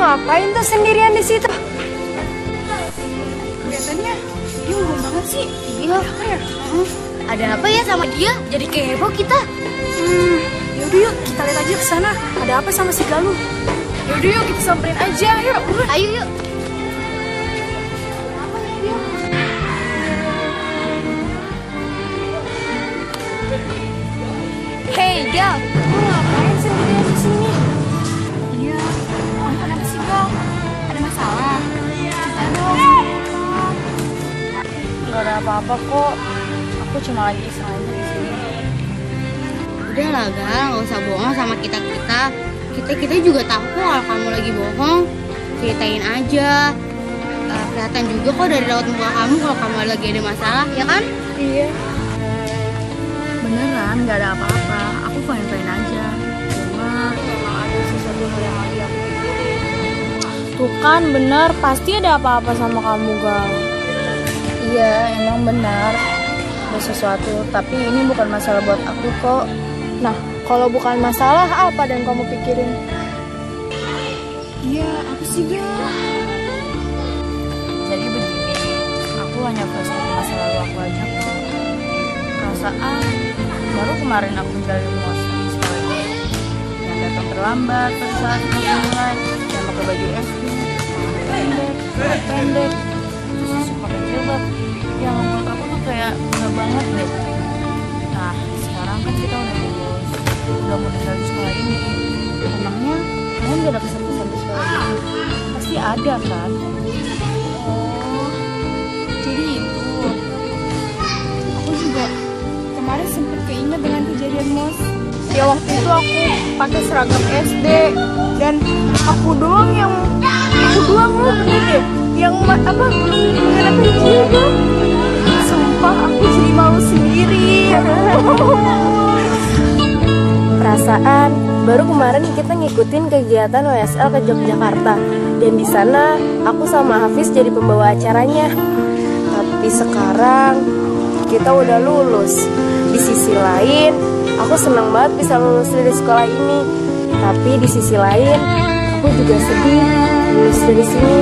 ngapain tuh sendirian di situ? Kelihatannya dia ngomong banget sih. Iya. Ada apa ya sama dia? Jadi kepo kita. Yaudah yuk kita lihat aja ke sana. Ada apa sama si Galuh? Yaudah yuk kita samperin aja. Yuk. Ayo yuk. Hey Gal, lu ngapain sendirian di sini? Iya. Kenapa sih Gal? Ada masalah? Cerita dong. Gak ada apa-apa kok. Aku cuma lagi iseng aja di sini. Udahlah Gal, nggak usah bohong sama kita-kita. Kita juga tahu kok kalau kamu lagi bohong. Ceritain aja. Kelihatan juga kok dari raut muka kamu kalau kamu lagi ada masalah, ya kan? Iya. Beneran gak ada apa-apa. Aku fine-fine aja. Cuma emang ada sesuatu hal yang lagi aku pikirin. Tuh kan bener, pasti ada apa-apa sama kamu Gal. Iya, emang benar. Ada sesuatu, tapi ini bukan masalah buat aku kok. Nah, kalau bukan masalah, apa dan kamu pikirin? Iya, apa sih Gal? Jadi begini, aku hanya frustasi masa lalu aku aja kok. Perasaan, baru kemarin aku menjalani mos di sekolah ini. Yang datang terlambat pada saat mau mulai, yang pakai baju SD, pendek, terus pakai jilbab. Yang menurut aku tuh kayak enggak banget deh. Nah, sekarang kan kita udah lulus, udah mau tinggal di sekolah ini. Emangnya kalian gak ada pesan-pesan di sekolah ini? Pasti ada kan? Oh, jadi itu. Aku juga kemarin sempet keinget dengan kejadian mos. Ya waktu itu aku pakai seragam SD dan aku doang loh bener deh yang belum mengenakan jilbab. Sumpah aku jadi malu sendiri. Perasaan baru kemarin kita ngikutin kegiatan WSL ke Yogyakarta dan di sana aku sama Hafiz jadi pembawa acaranya. Tapi sekarang kita udah lulus. Di sisi lain, aku senang banget bisa lulus dari sekolah ini. Tapi di sisi lain, aku juga sedih lulus dari sini.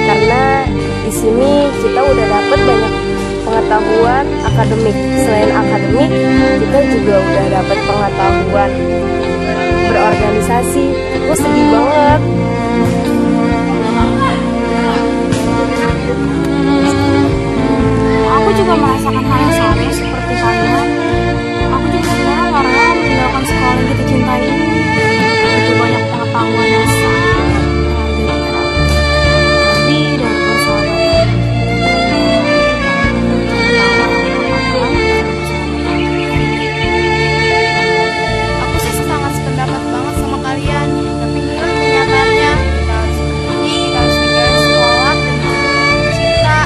Karena di sini kita udah dapet banyak pengetahuan akademik. Selain akademik, kita juga udah dapet pengetahuan berorganisasi. Aku sedih banget. Aku juga merasakan hal yang sama seperti kalian. Aku juga sekarang gak rela meninggalkan sekolah yang kita cintai ini. Begitu banyak pengetahuan yang sangat kita dapat. Lebih dari persahabatan. Aku sih sangat sependapat banget sama kalian. Tapi inilah kenyataannya. Kita harus pergi, kita harus tinggal di sekolah dan cinta.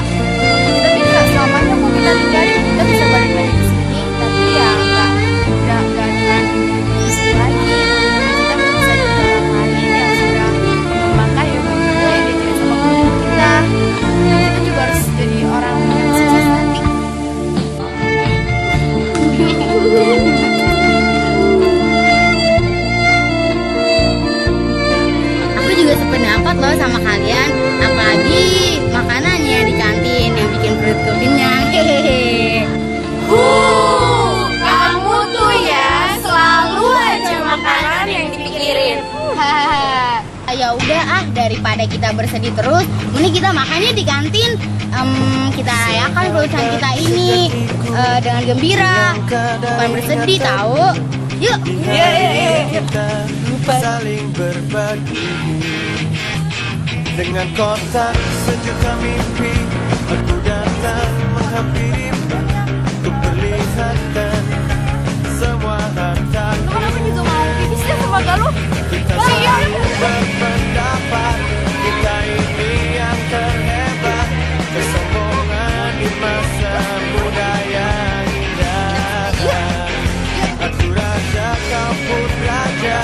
Tapi nggak selamanya kok kita tinggalin. Kita bisa balik lagi ke sini. Tapi ya nggak dengan isi lagi. Kita bisa jadi orang lain yang sudah mengembangkan ilmu kita yang diajarin sama guru kita. Kita juga harus jadi orang yang sukses nanti. Aku juga sependapat loh sama kalian, apalagi makanannya di kantin yang bikin perut kenyang. Hehehe. Kamu tuh ya selalu aja makanan yang dipikirin. Ya udah daripada kita bersedih terus, mending kita makannya di kantin. Kita rayakan kelulusan kita ini dengan gembira, bukan bersedih tahu. Yuk. Kita saling berbagi dengan kotak sejuta mimpi. Aku datang menghampirimu untuk perlihatkan semua harta. Kamu juga mau pipis deh sama Galuh? Kita saling berpendapat, kita ini yang terhebat. Kesombongan di masa muda yang indah. Aku raja, kau pun raja.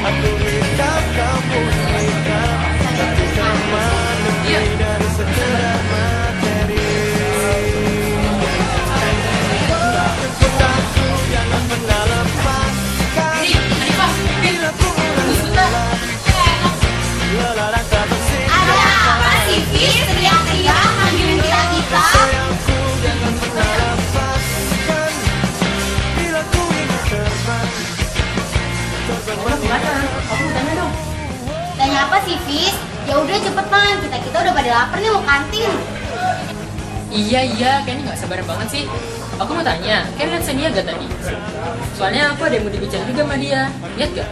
Aku hitam, kau pun hitam. Tapi sama lebih dari sekedar materi. Cintaku jangan pernah lepaskan. Bila ku ulang sih, Fis? Ya udah cepetan, kita udah pada lapar nih mau kantin. Iya, kayaknya nggak sabar banget sih. Aku mau tanya, kalian lihat Sania gak tadi? Soalnya aku ada yang mau dibicara juga sama dia. Lihat gak?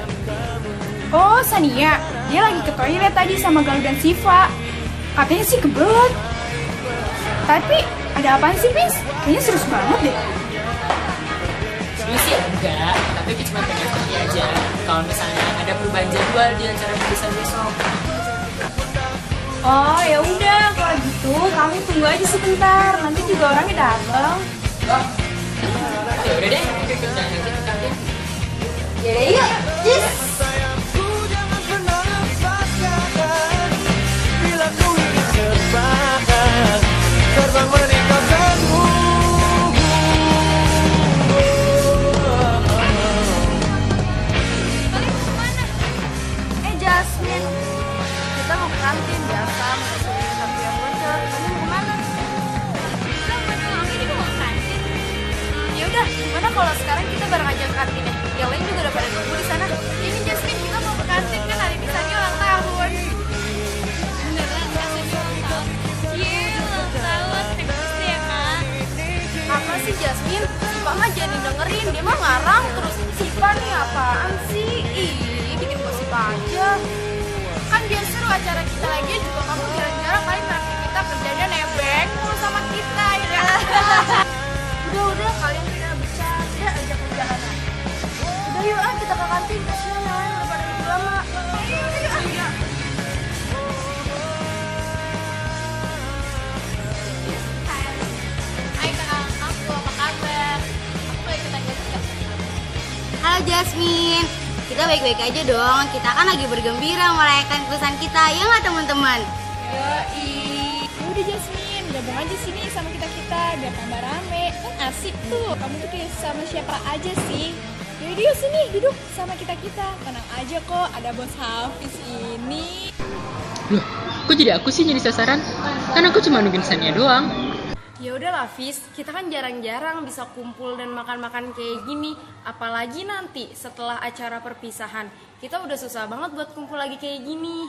Oh, Sania. Dia lagi ke toilet tadi sama Galuh dan Siva. Katanya sih kebelet. Tapi ada apaan sih, Fis? Kayaknya serius banget deh. Serius sih enggak, tapi aku cuma pengen pergi aja. Kalau misalnya ada perubahan jadwal di acara tulisan besok. Oh, ya udah kalau gitu kami tunggu aja sebentar. Nanti juga orangnya datang. Ya udah deh, kita jalan aja ke kantin. Yaudah yuk, yes. Sayangku jangan pernah lepaskan. Bila ku ingin terbang meninggalkanmu. Jasmine, kita mau ke kantin biasa, mau suruh satu yang bocor. Kamu mau kemana? Ya udah, gimana kalau sekarang kita bareng aja ke kantin ya? Yang lain juga udah pada nunggu di sana. Ini Jasmine, kita mau ke kantin kan hari ini Sania ulang tahun. Beneran Kak Sania ulang tahun? Iya, ulang tahun. Makasih ya Kak. Apa sih Jasmine? Sipa mah jadi dengerin, dia mah ngarang terus. Sipa nih apaan sih? Ih, bikin gosip aja. Kan biar seru acara kita lagi juga kamu jarang-jarang kali terakhir kita kerjanya nebeng mulu sama kita ya. Udah kalian kita bercanda aja kerjaan. Udah yuk kita ke kantin, kasihan yang lain udah pada nunggu lama. Ayo. Hai Kak, aku apa kabar? Aku boleh ikutan joget nggak? Halo Jasmine, kita baik-baik aja dong. Kita kan lagi bergembira merayakan kelulusan kita, ya nggak teman-teman? Udah Jasmine, gabung aja sini sama kita biar tambah rame. Kan asik tuh. Kamu tuh kayak sama siapa aja sih. Yaudah yuk sini duduk sama kita. Tenang aja kok, ada bos Hafiz ini. Loh, kok jadi aku sih jadi sasaran? Kan aku cuma nungguin Sania doang. Ya udahlah Fis, kita kan jarang-jarang bisa kumpul dan makan-makan kayak gini. Apalagi nanti setelah acara perpisahan, kita udah susah banget buat kumpul lagi kayak gini.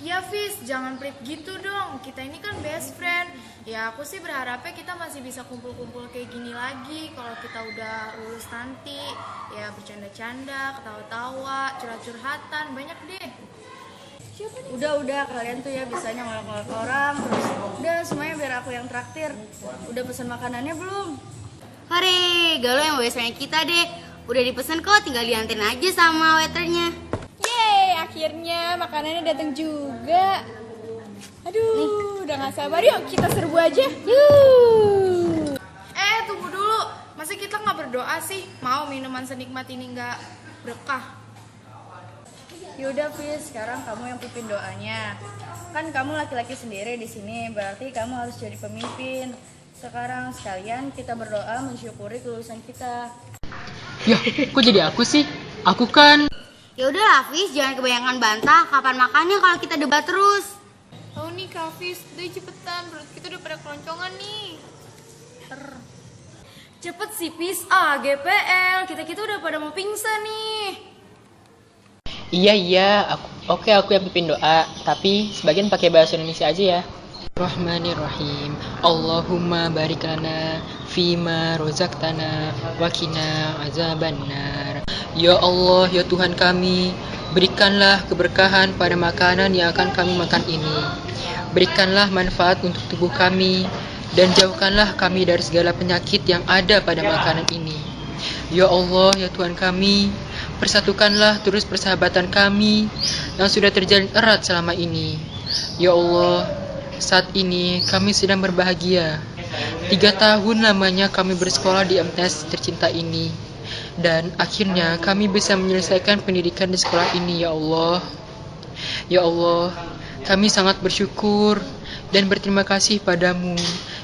Ya Fis, jangan pelit gitu dong. Kita ini kan best friend. Ya aku sih berharapnya kita masih bisa kumpul-kumpul kayak gini lagi. Kalau kita udah lulus nanti, ya bercanda-canda, ketawa-tawa, curhat-curhatan, banyak deh. Udah kalian tuh ya bisanya ngolok-ngolok orang terus. Udah semuanya biar aku yang traktir. Udah pesan makanannya belum? Hore, Galuh yang best friend kita deh. Udah dipesan kok, tinggal dianterin aja sama waiternya. Yeay, akhirnya makanannya datang juga. Aduh, udah gak sabar, yuk kita serbu aja. Yuk. Tunggu dulu. Masa kita nggak berdoa sih? Mau minuman senikmat ini nggak berkah? Yaudah Fis, sekarang kamu yang pimpin doanya. Kan kamu laki-laki sendiri di sini, berarti kamu harus jadi pemimpin. Sekarang sekalian kita berdoa mensyukuri kelulusan kita. Ya, kok jadi aku sih? Aku kan... Ya udah Hafiz, jangan kebanyakan bantah. Kapan makannya kalau kita debat terus? Tahu nih Kak Fis, udah cepetan. Perut kita udah pada keloncongan nih. Cepet sih Fis, GPL. Kita udah pada mau pingsan nih. Iya, aku yang pimpin doa, tapi sebagian pakai bahasa Indonesia aja ya. Rahmanirrahim. Allahumma barik lana fima rozaqtana wa qina azabannar. Ya Allah, ya Tuhan kami, berikanlah keberkahan pada makanan yang akan kami makan ini. Berikanlah manfaat untuk tubuh kami dan jauhkanlah kami dari segala penyakit yang ada pada makanan ini. Ya Allah, ya Tuhan kami, persatukanlah terus persahabatan kami yang sudah terjalin erat selama ini. Ya Allah, saat ini kami sedang berbahagia. 3 tahun lamanya kami bersekolah di MTS tercinta ini. Dan akhirnya kami bisa menyelesaikan pendidikan di sekolah ini, ya Allah. Ya Allah, kami sangat bersyukur dan berterima kasih padamu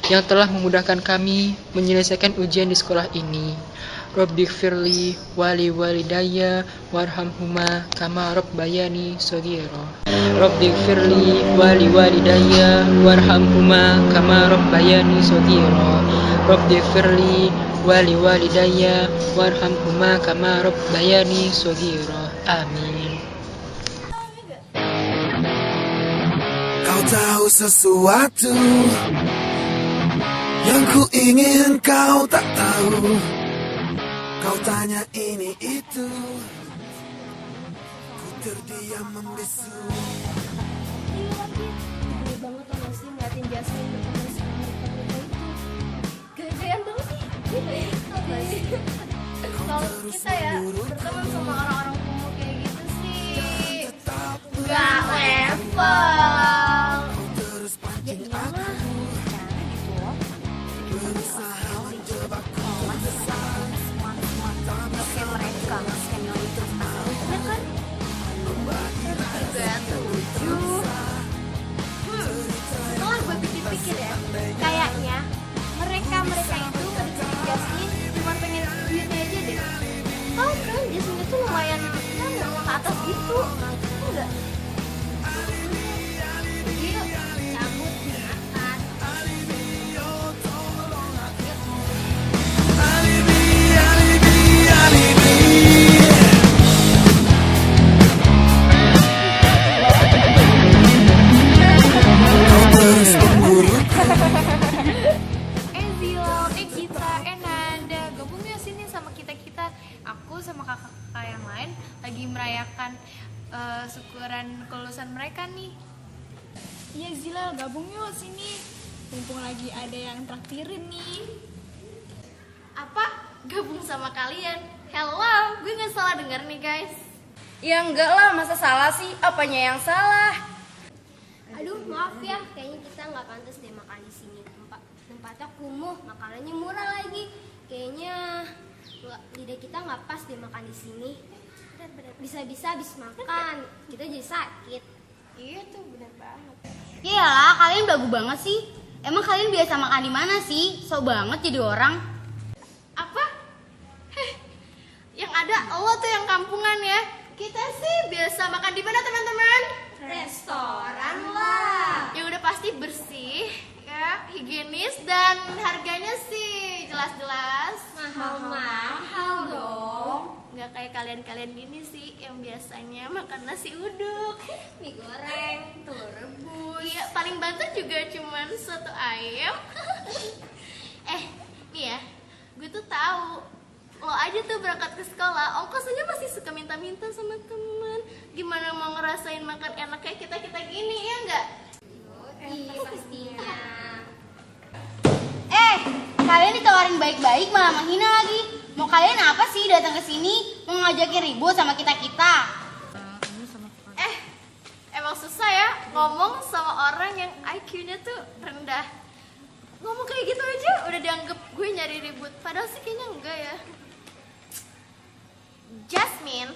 yang telah memudahkan kami menyelesaikan ujian di sekolah ini. Rabbighfirli wali walidayya warhamhuma kama rabbayani shaghira. Rabbighfirli wali walidayya warhamhuma kama rabbayani shaghira. Rabbighfirli wali walidayya warhamhuma kama rabbayani shaghira. Amin. tahu sesuatu yang ku ingin kau tak tahu. Kau tanya ini itu, ku terdiam membisu. Gede banget tau gak sih ngeliatin Jasmine berteman sama mereka itu. Gedean banget sih. Kalau kita ya berteman sama orang-orang kumuh kayak gitu sih gak level. Ya iyalah, cara gitu loh. Kayak mereka senioritas ya kan? Juga tujuh. Setelah gue pikir-pikir ya, kayaknya mereka itu ngedeketin Jasmine cuma pengen duitnya aja deh. Tau kan Jasmine itu lumayan ya ke atas gitu. Enggak. Yuk, cabut makan. Gita, Nanda, gabung ya sini sama kita-kita. Aku sama kakak-kakak yang lain lagi merayakan syukuran kelulusan mereka nih. Iya Zilal, gabung yuk sini. Mumpung lagi ada yang traktirin nih. Apa? Gabung sama kalian? Hello, gue nggak salah dengar nih guys. Ya enggak lah, masa salah sih? Apanya yang salah? Aduh, maaf ya, kayaknya kita nggak pantas deh makan di sini. Tempatnya kumuh, makanannya murah lagi. Kayaknya lidah kita nggak pas deh makan di sini. Bisa-bisa habis makan, kita jadi sakit. Iya tuh, bener banget. Iyalah, kalian belagu banget sih. Emang kalian biasa makan di mana sih? Sok banget jadi orang. Apa? Yang ada lo tuh yang kampungan ya. Kita sih biasa makan di mana teman-teman? Restoran lah. Yang udah pasti bersih, ya, higienis dan harganya sih jelas-jelas Mahal dong. nggak kayak kalian-kalian gini sih yang biasanya makan nasi uduk, Mie goreng, telur rebus. iya paling banter juga cuman soto ayam. Nih ya, gue tuh tahu lo aja tuh berangkat ke sekolah ongkosnya masih suka minta-minta sama temen. Gimana mau ngerasain makan enak kayak kita gini, ya nggak? Iya pastinya. Kalian ditawarin baik-baik malah menghina lagi. Mau kalian apa sih datang ke sini mau ngajakin ribut sama kita-kita? Emang susah ya ngomong sama orang yang IQ-nya tuh rendah. Ngomong kayak gitu aja udah dianggap gue nyari ribut. Padahal sih kayaknya enggak ya. Jasmine,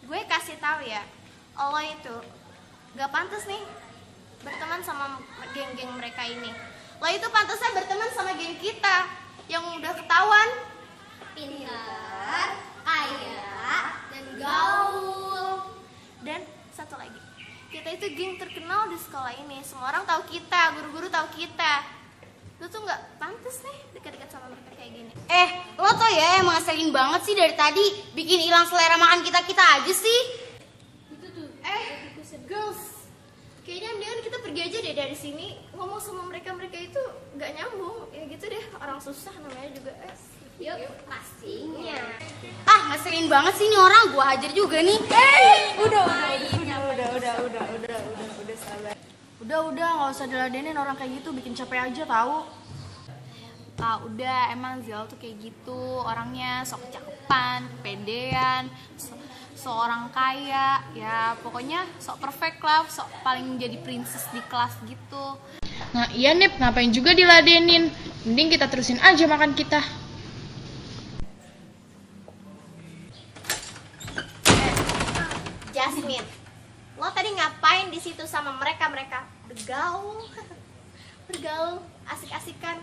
gue kasih tahu ya, lo itu gak pantas nih berteman sama geng-geng mereka ini. Lo itu pantasnya berteman sama geng kita yang udah ketahuan Pintar, kaya, dan gaul. Dan satu lagi, kita itu geng terkenal di sekolah ini. Semua orang tahu kita, guru-guru tahu kita. Lu tuh nggak pantas nih dekat-dekat sama mereka kayak gini. Lo tuh ya emang ngeselin banget sih dari tadi. Bikin hilang selera makan kita-kita aja sih. Girls, kayaknya mendingan kita pergi aja deh dari sini. Ngomong sama mereka itu nggak nyambung. Ya gitu deh, orang susah namanya juga. Yuk, pastinya. Ngeselin banget sih nih orang, gua hajar juga nih. Udah sabar. Udah, nggak usah diladenin orang kayak gitu, bikin capek aja tahu. Udah, emang Zil tuh kayak gitu, orangnya sok cakepan, pedean, seorang kaya, ya pokoknya sok perfect lah, sok paling jadi princess di kelas gitu. Nah iya Nep, ngapain juga diladenin? Mending kita terusin aja makan kita. Jasmine, lo tadi ngapain di situ sama mereka bergaul, asik-asikan,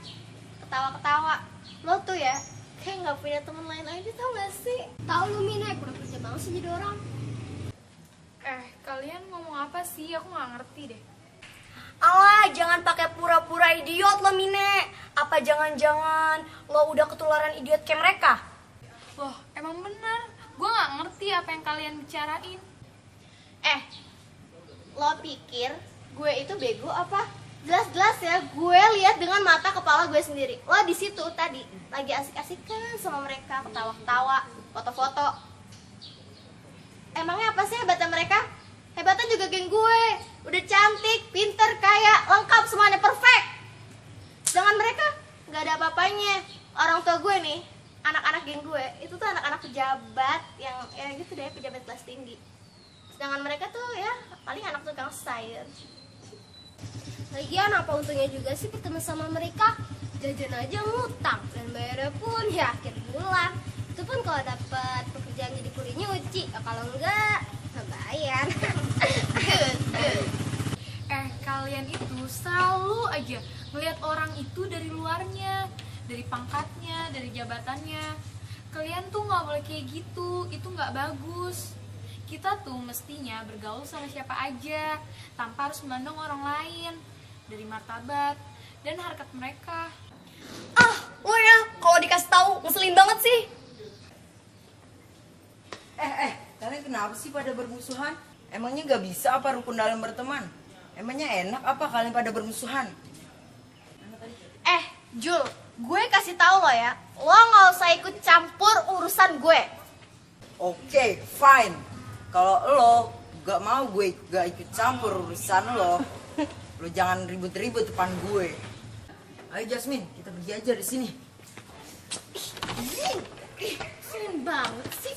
ketawa-ketawa. Lo tuh ya kayak nggak punya teman lain aja, tau gak sih? Tahu lu Mina, kurang kerja banget sih jadi orang. Kalian ngomong apa sih? Aku nggak ngerti deh. Alah, jangan pakai pura-pura idiot lo Mine. Apa jangan-jangan lo udah ketularan idiot kayak mereka? Loh, emang bener. Gue nggak ngerti apa yang kalian bicarain. Lo pikir Gue itu bego apa? Jelas-jelas ya, gue lihat dengan mata kepala gue sendiri. Lo di situ tadi lagi asik-asikan sama mereka, ketawa-ketawa, foto-foto. Emangnya apa sih hebatnya mereka? Hebatnya juga geng gue. Udah cantik, pinter, kaya, lengkap, semuanya perfect. Jangan mereka, nggak ada apa-apanya. Orang tua gue nih, anak-anak geng gue, itu tuh anak-anak pejabat yang ya gitu deh, pejabat kelas tinggi. Sedangkan mereka tuh ya paling anak tukang sayur. Lagian apa untungnya juga sih ketemu sama mereka? Jajan aja ngutang dan bayarnya pun ya akhir bulan. Itu pun kalau dapat pekerjaan jadi kuli nyuci, ya kalau enggak nggak bayar. Kalian itu selalu aja ngelihat orang itu dari luarnya, dari pangkatnya, dari jabatannya. Kalian tuh nggak boleh kayak gitu, itu nggak bagus. Kita tuh mestinya bergaul sama siapa aja, tanpa harus memandang orang lain dari martabat dan harkat mereka. Lo ya, kalau dikasih tahu ngeselin banget sih. Kalian kenapa sih pada bermusuhan? Emangnya gak bisa apa rukun dalam berteman? Emangnya enak apa kalian pada bermusuhan? Jul, gue kasih tahu lo ya, lo nggak usah ikut campur urusan gue. Oke, fine. Kalau lo gak mau gue gak ikut campur urusan lo jangan ribut-ribut depan gue. Ayo Jasmine, kita pergi aja dari sini. Sering banget sih.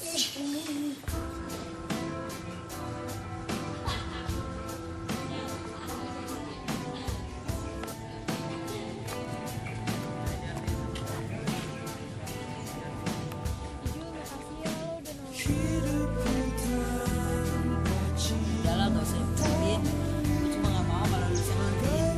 Udah gak usah ikutin. Gue cuma gak mau kalau lu sebutin.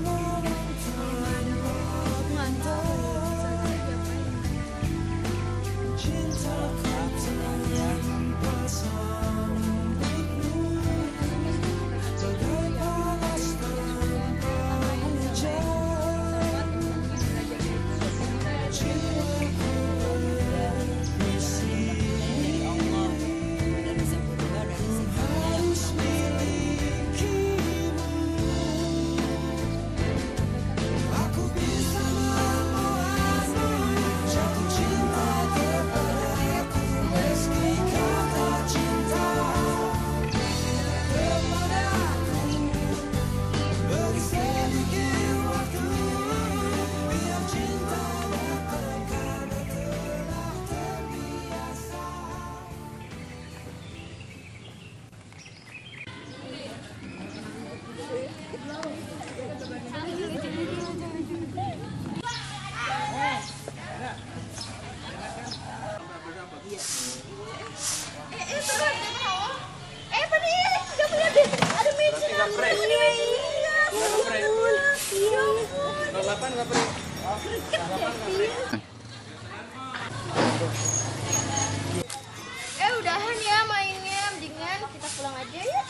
Udahan ya mainnya, mendingan kita pulang aja ya.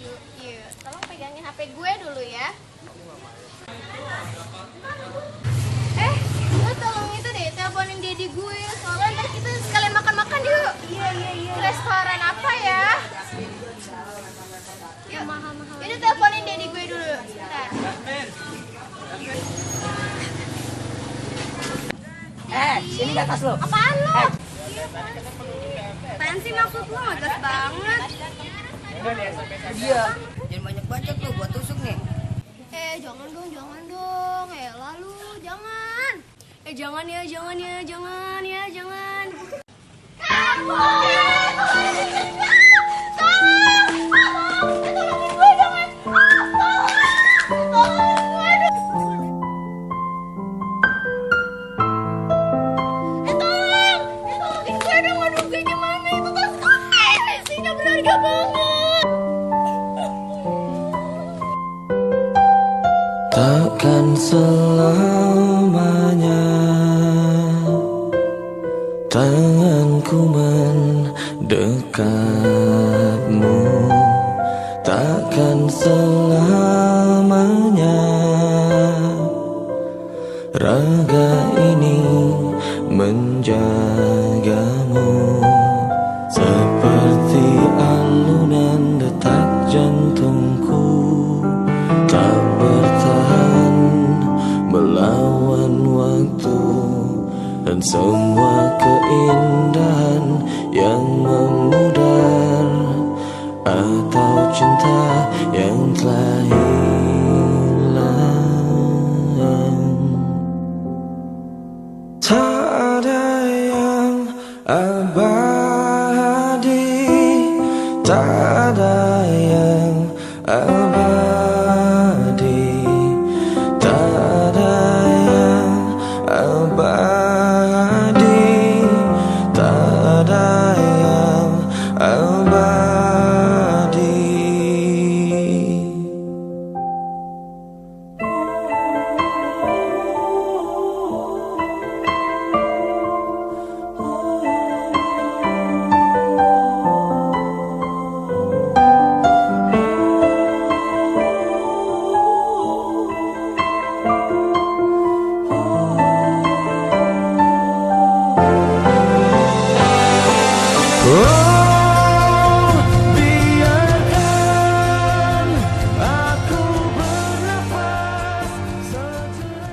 Yuk, tolong pegangin HP gue dulu ya. Lo tolong itu deh, teleponin daddy gue. Soalnya ntar kita sekalian makan-makan yuk. Iya. Ke restoran apa ya? Yuk, ini teleponin daddy gue dulu. Sebentar. Sini di atas lo. Apaan lo? Apaan sih maksud lo? Ngegas banget. Dia, jangan banyak bacot lo, buat tusuk nih. Jangan dong. Lalu jangan. Jangan ya. Takkan selamanya tanganku mendekatmu, takkan selamanya raga ini menjagamu. Seperti alunan detak jantungku tak semua keindahan yang memudar, atau cinta yang telah hilang. Tak ada yang abadi, tak ada yang abadi, tak ada yang abadi, tak ada yang abadi. Oh, biarkan aku bernafas sejenak.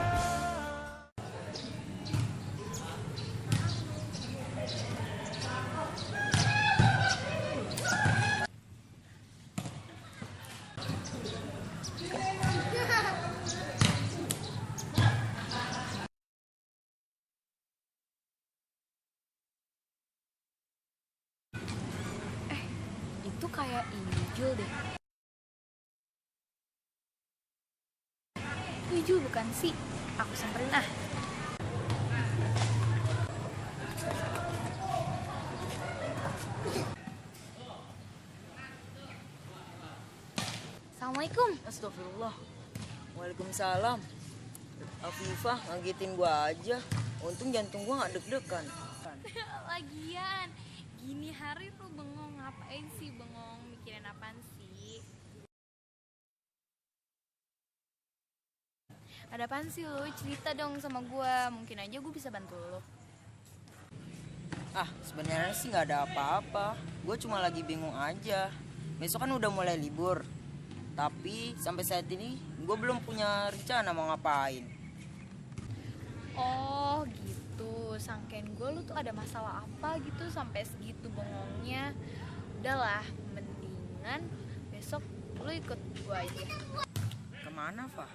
Itu kayak Ijul deh. Ijul bukan sih? Aku samperin ah. Assalamualaikum. Astagfirullah. Waalaikumsalam. Afifah ngagetin gua aja. Untung jantung gua gak deg-degan. Lagian, gini hari tuh bengong ngapain sih bengong mikirin apaan sih? Ada apaan sih lo? Cerita dong sama gua, mungkin aja gue bisa bantu lo. Ah, sebenarnya sih nggak ada apa-apa. Gue cuma lagi bingung aja. Besok kan udah mulai libur. Tapi sampai saat ini gue belum punya rencana mau ngapain. Oh gitu, sangkain gue lu tuh ada masalah apa gitu sampai segitu bengongnya. Udahlah, mendingan besok lu ikut gue aja. Kemana, Fah?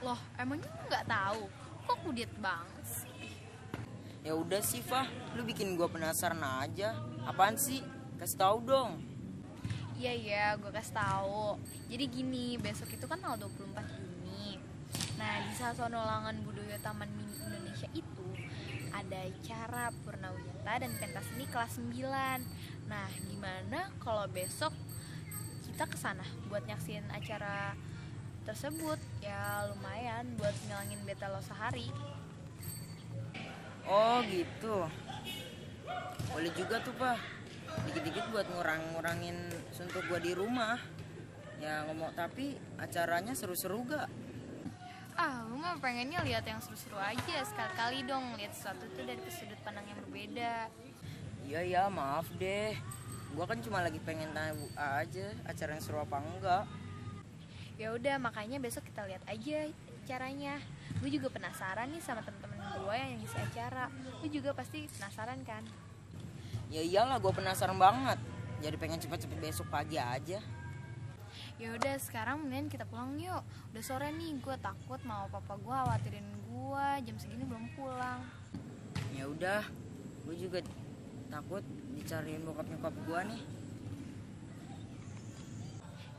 Loh, emangnya lu nggak tahu? Kok kudet banget sih? Ya udah sih, Fah. Lu bikin gue penasaran aja. Apaan sih? Kasih tahu dong. Iya, gue kasih tahu. Jadi gini, besok itu kan tanggal 24 Juni. Nah, di Sasono Langan Budaya Taman Mini Indonesia itu ada acara Purnawita dan pentas seni kelas 9. Nah, gimana kalau besok kita kesana buat nyaksin acara tersebut? Ya lumayan buat ngilangin bete lo sehari. Oh gitu. Boleh juga tuh, Pak. Dikit-dikit buat ngurangin suntuk gua di rumah. Ya ngomong, tapi acaranya seru-seru gak? Ah, lu mah pengennya lihat yang seru-seru aja. Sekali-kali dong lihat sesuatu tuh dari sudut pandang yang berbeda. Iya, maaf deh. Gua kan cuma lagi pengen tahu aja acara yang seru apa enggak. Ya udah, makanya besok kita lihat aja caranya. Gue juga penasaran nih sama temen-temen gue yang ngisi acara. Lu juga pasti penasaran kan? Ya iyalah, gue penasaran banget. Jadi pengen cepet-cepet besok pagi aja. Ya udah, sekarang mendingan kita pulang yuk. Udah sore nih, gue takut mau papa gue khawatirin gue jam segini belum pulang. Ya udah, gue juga takut dicariin bokap nyokap gue nih.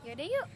Ya udah yuk.